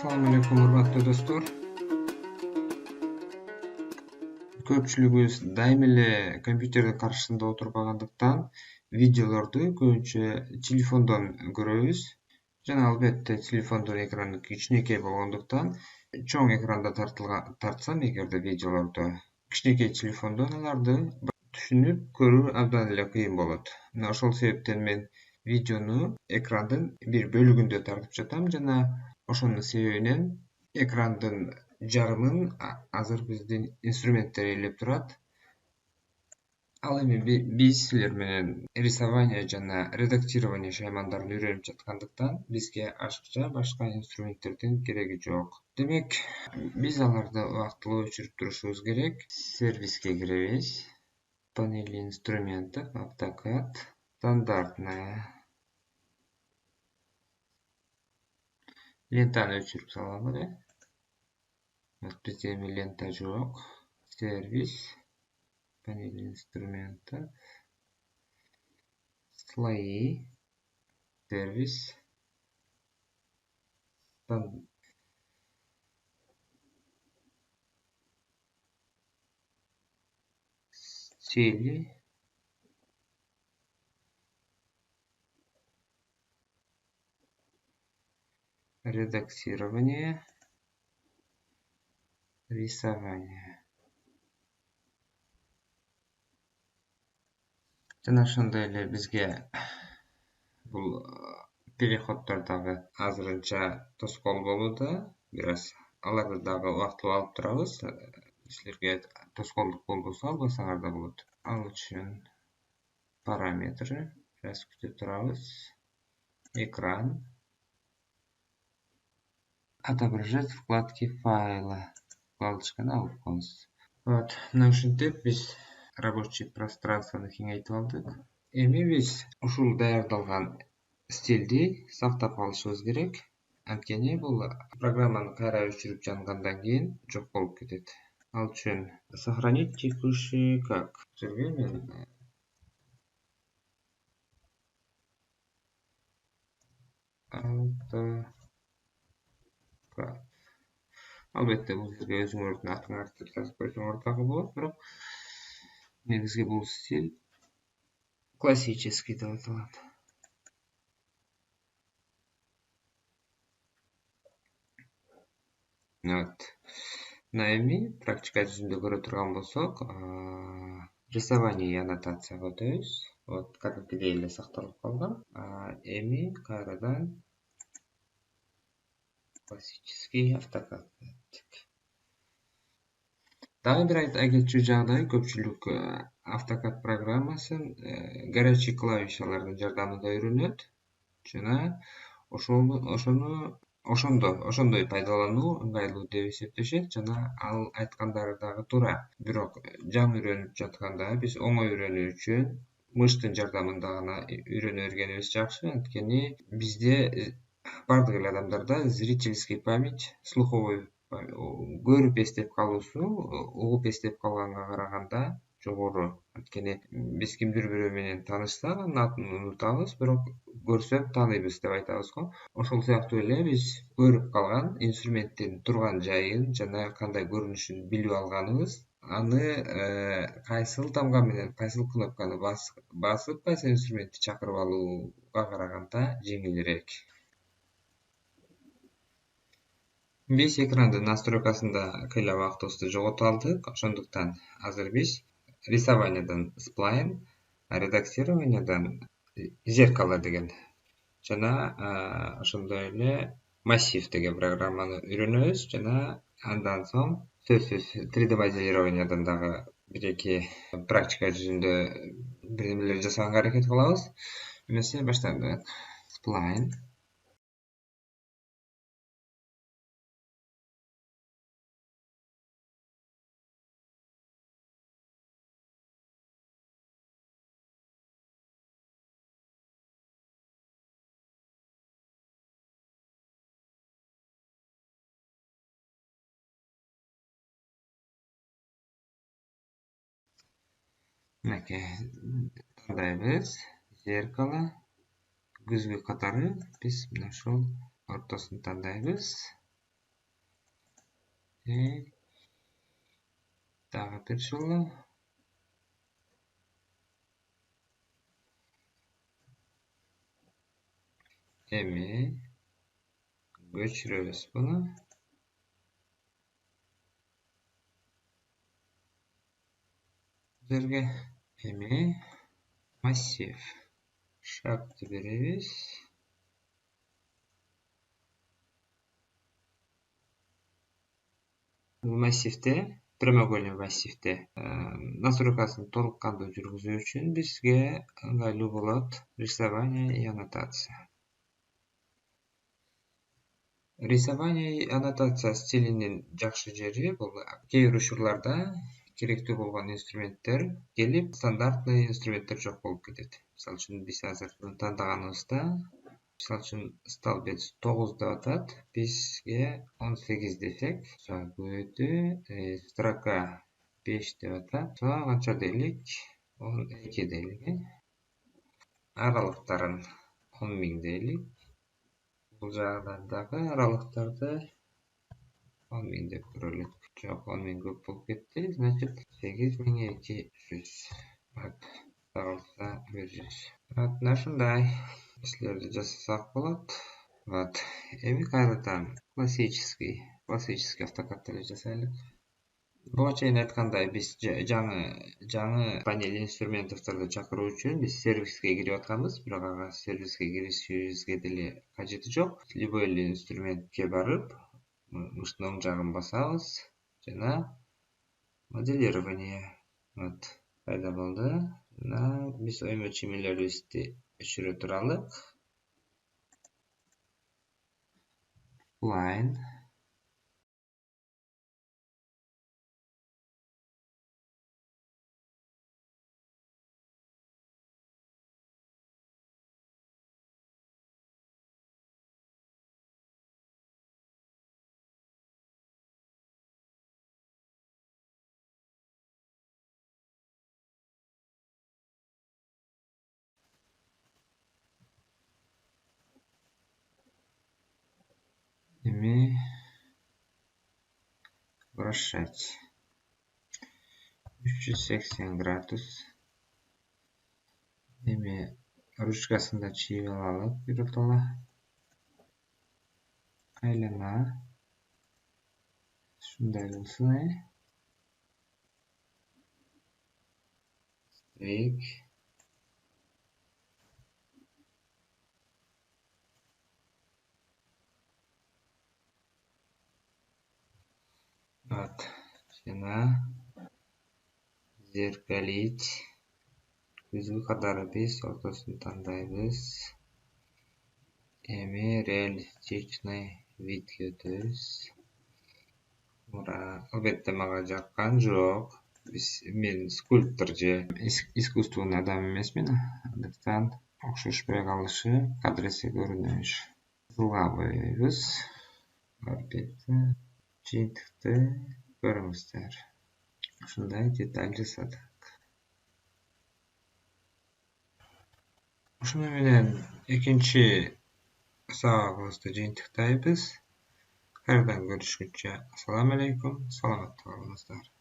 Assalamu alaikum урматтуу достор. Көпчүлүгүбүз дайым эле компьютердин каршысында отурбагандыктан видеолорду көбүнчө телефондон көрөбүз. Жана албетте телефондун экраны кичинекей болгондуктан чоң экранда тартсам эгерде видеолорду кичинекей телефондон аларды түшүнүп көрүү абдан эле кыйын болот. Мына ошол себептен мен видеону экрандын бир бөлүгүндө тартып жатам жана ошонун себебинен экрандын жарымын азыр биздин инструменттер ээлеп турат. Ал эми биз силер менен рисование жана редактирование шаймандарын үйрөнүп жаткандыктан бизге ашыкча башка инструменттердин кереги жок. Демек, биз аларды убактылуу өчүрүп турушубуз керек. Сервиске киребиз. Панели инструментов, AutoCAD, стандартная. Лентаны өчүрүп салалы, Вот bizde эми лента жок. Сервис, панель инструментов, слои, сервис, стили, редактирование, рисование. Жана ошондой эле бизге бул переходдор дагы азырынча тоскоол болууда. Бир аз аларды дагы убактылуу алып турабыз. Силерге тоскоолдук болбосо албасаңар да болот. Ал үчүн параметры бир аз күтүп турабыз. Экран. Отображать вкладки файла. Вкладочканы алып коебуз. Вот, мына ушинтип биз рабочий пространствону кеңейтип алдык. Эми биз ушул даярдалган стилди сактап калышыбыз керек. Анткени бул программаны кайра өчүрүп жангандан кийин жок болуп кетет. Ал үчүн сохранить текущий как. Жерге мен албетте бул жерге өзүңөрдүн атыңарды жазып койсоңор дагы болот, бирок негизги бул стиль классический деп аталат. Вот. Мына эми практика жүзүндө көрө турган болсок, рисование и аннотацияга өтөбүз. Вот, кадимкидей эле сакталып калган. Эми кайрадан классический AutoCAD. Дагы бир айта кетчү жагдай, көпчүлүк AutoCAD программасын горячий клавишалардын жардамында үйрөнөт жана ошондой пайдалануу ыңгайлуу деп эсептешет жана ал айткандары дагы туура. Бирок жаңы үйрөнүп жатканда биз оңой үйрөнүү үчүн мыштын жардамында гана үйрөнө бергенибиз жакшы. Анткени бизде бардык эле адамдарда зрительский память, слуховой көрүп эстеп калуусу угуп эстеп калганга караганда жогору. Анткени биз кимдир бирөө менен таанышсак, анын атын унутабыз, бирок көрсөк тааныйбыз деп айтабыз го. Ошол сыяктуу эле биз көрүп калган инструменттин турган жайын жана кандай көрүнүшүн билип алганыбыз, аны кайсыл тамга менен кайсыл кнопканы басып кайсы инструментти чакырып алууга караганда жеңилирээк. Биз экрандын настройкасында кыйла убактыбызды жоготуп алдык. Ошондуктан азыр биз рисованиядан spline, редактированиядан зеркало деген жана ошондой эле массив деген программаны үйрөнөбүз жана андан соң сөзсүз 3D моделированиядан дагы бир-эки практика жүзүндө бир нерселер жасаганга аракет кылабыз. Эмесе баштадык. Spline. Мынакей тандайбыз. Зеркало. Күзгү катары биз мына ушул ортосун тандайбыз. Дагы бир жолу. Эми көчүрөбүз буну. Жерге эми массив шапты беребиз. Бул массивде, прямоугольный массивде настройкасын толук кандуу жүргүзүү үчүн бизге ыңгайлуу болот рисование и аннотация. Рисование и аннотация стилинин жакшы жери бул кээ бир учурларда керектүү болгон инструменттер келип, стандартный инструменттер жок болуп кетет. Мисалы үчүн биз азыр тандаганыбызда, мисалы үчүн столбец 9 деп атат, бизге 18 десек, көбөйтүү строка 5 деп атат. Канча дейлик? 12 дейлик. Аралыктарын 10.000 дейлик. Бул жагынан дагы аралыктарды 10.000 деп көрөлүк. Жок, 10.000 көп болуп кетти. Значит, 8.200. Калса 100. Мына ушундай нерселерди жасасак болот. Эми кайрадан классический автокад эле жасайлык. Буга чейин айткандай, биз жаңы панель инструментовторду чакыруу үчүн биз сервиске кирип атканбыз, бирок ага сервиске киришибизге деле кажети жок. Любой эле инструментке барып, мыштын оң жагын басабыз жана моделирование пайда болду. Биз оймо чимелерибизди өчүрө туралык. Line. Эми вращать 380 градус. Эми ручкасын да чийип алалык биротоло. Айлана. Ушундай болсун, Стрик. Жана зеркалить. Күзгү кадары биз ортосун тандайбыз. Эми реалистичный видге өтөбүз. Албетте мага жаккан жок. Мен скульптор же искусственный адам эмесмин. Андыктан окшошпой калышы кадыресе көрүнөш. Кызылга боёйбуз. Албетте жыйынтыкты көрүңүздөр. Ушундай деталь жасадык. Ушуну менен экинчи сабагыбызды жыйынтыктайбыз. Кайрадан көрүшкүнчө, ассаламу алейкум, саламатта болуңуздар.